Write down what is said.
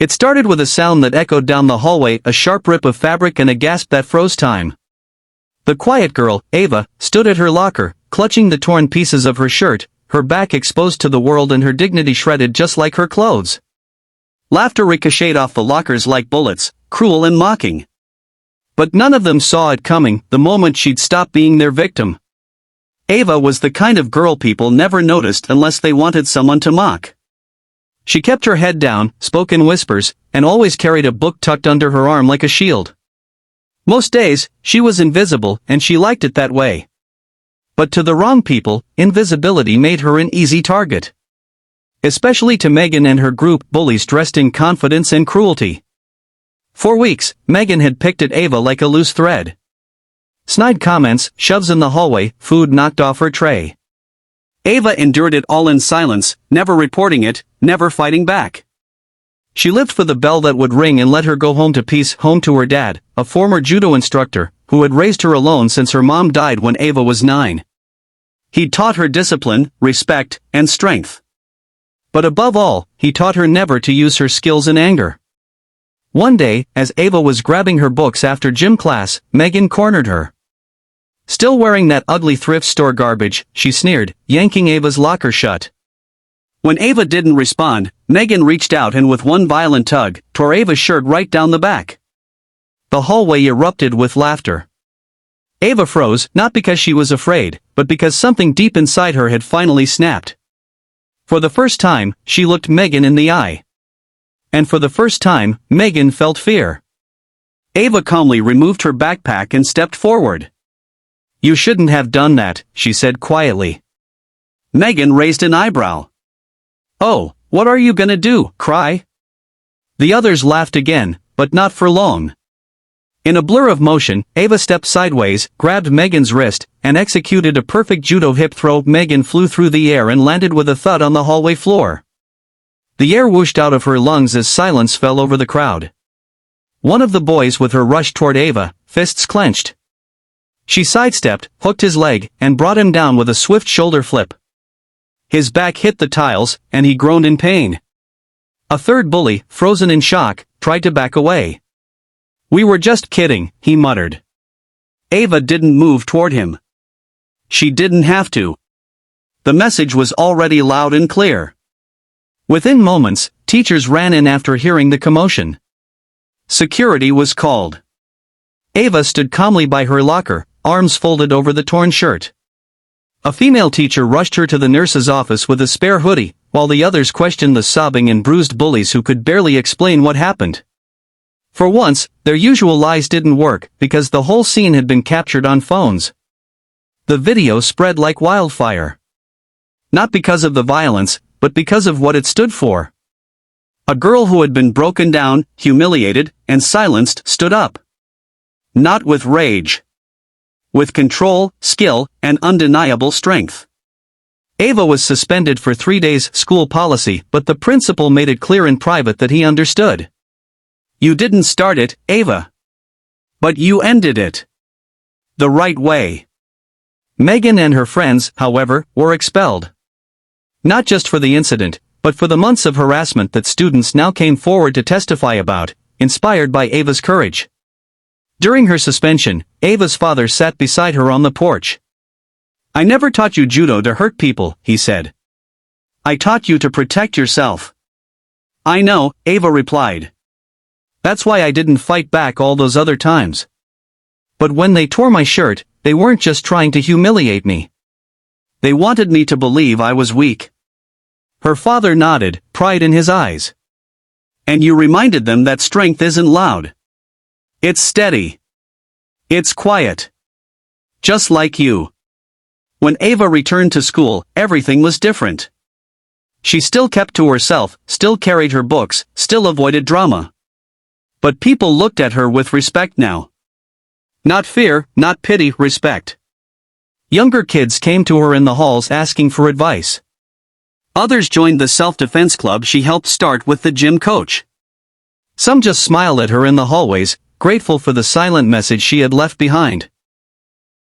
It started with a sound that echoed down the hallway, a sharp rip of fabric and a gasp that froze time. The quiet girl, Ava, stood at her locker, clutching the torn pieces of her shirt, her back exposed to the world and her dignity shredded just like her clothes. Laughter ricocheted off the lockers like bullets, cruel and mocking. But none of them saw it coming the moment she'd stopped being their victim. Ava was the kind of girl people never noticed unless they wanted someone to mock. She kept her head down, spoke in whispers, and always carried a book tucked under her arm like a shield. Most days, she was invisible, and she liked it that way. But to the wrong people, invisibility made her an easy target. Especially to Megan and her group, bullies dressed in confidence and cruelty. For weeks, Megan had picked at Ava like a loose thread. Snide comments, shoves in the hallway, food knocked off her tray. Ava endured it all in silence, never reporting it, never fighting back. She lived for the bell that would ring and let her go home to peace, home to her dad, a former judo instructor, who had raised her alone since her mom died when Ava was 9. He'd taught her discipline, respect, and strength. But above all, he taught her never to use her skills in anger. One day, as Ava was grabbing her books after gym class, Megan cornered her. Still wearing that ugly thrift store garbage, she sneered, yanking Ava's locker shut. When Ava didn't respond, Megan reached out and with one violent tug, tore Ava's shirt right down the back. The hallway erupted with laughter. Ava froze, not because she was afraid, but because something deep inside her had finally snapped. For the first time, she looked Megan in the eye. And for the first time, Megan felt fear. Ava calmly removed her backpack and stepped forward. "You shouldn't have done that," she said quietly. Megan raised an eyebrow. "Oh, what are you gonna do, cry?" The others laughed again, but not for long. In a blur of motion, Ava stepped sideways, grabbed Megan's wrist, and executed a perfect judo hip throw. Megan flew through the air and landed with a thud on the hallway floor. The air whooshed out of her lungs as silence fell over the crowd. One of the boys with her rushed toward Ava, fists clenched. She sidestepped, hooked his leg, and brought him down with a swift shoulder flip. His back hit the tiles, and he groaned in pain. A third bully, frozen in shock, tried to back away. "We were just kidding," he muttered. Ava didn't move toward him. She didn't have to. The message was already loud and clear. Within moments, teachers ran in after hearing the commotion. Security was called. Ava stood calmly by her locker, arms folded over the torn shirt. A female teacher rushed her to the nurse's office with a spare hoodie, while the others questioned the sobbing and bruised bullies who could barely explain what happened. For once, their usual lies didn't work, because the whole scene had been captured on phones. The video spread like wildfire. Not because of the violence, but because of what it stood for. A girl who had been broken down, humiliated, and silenced stood up. Not with rage. With control, skill, and undeniable strength. Ava was suspended for 3 days, school policy, but the principal made it clear in private that he understood. "You didn't start it, Ava. But you ended it. The right way." Megan and her friends, however, were expelled. Not just for the incident, but for the months of harassment that students now came forward to testify about, inspired by Ava's courage. During her suspension, Ava's father sat beside her on the porch. "I never taught you judo to hurt people," he said. "I taught you to protect yourself." "I know," Ava replied. "That's why I didn't fight back all those other times. But when they tore my shirt, they weren't just trying to humiliate me. They wanted me to believe I was weak." Her father nodded, pride in his eyes. "And you reminded them that strength isn't loud. It's steady. It's quiet. Just like you." When Ava returned to school, everything was different. She still kept to herself, still carried her books, still avoided drama. But people looked at her with respect now. Not fear, not pity, respect. Younger kids came to her in the halls asking for advice. Others joined the self-defense club she helped start with the gym coach. Some just smiled at her in the hallways, grateful for the silent message she had left behind.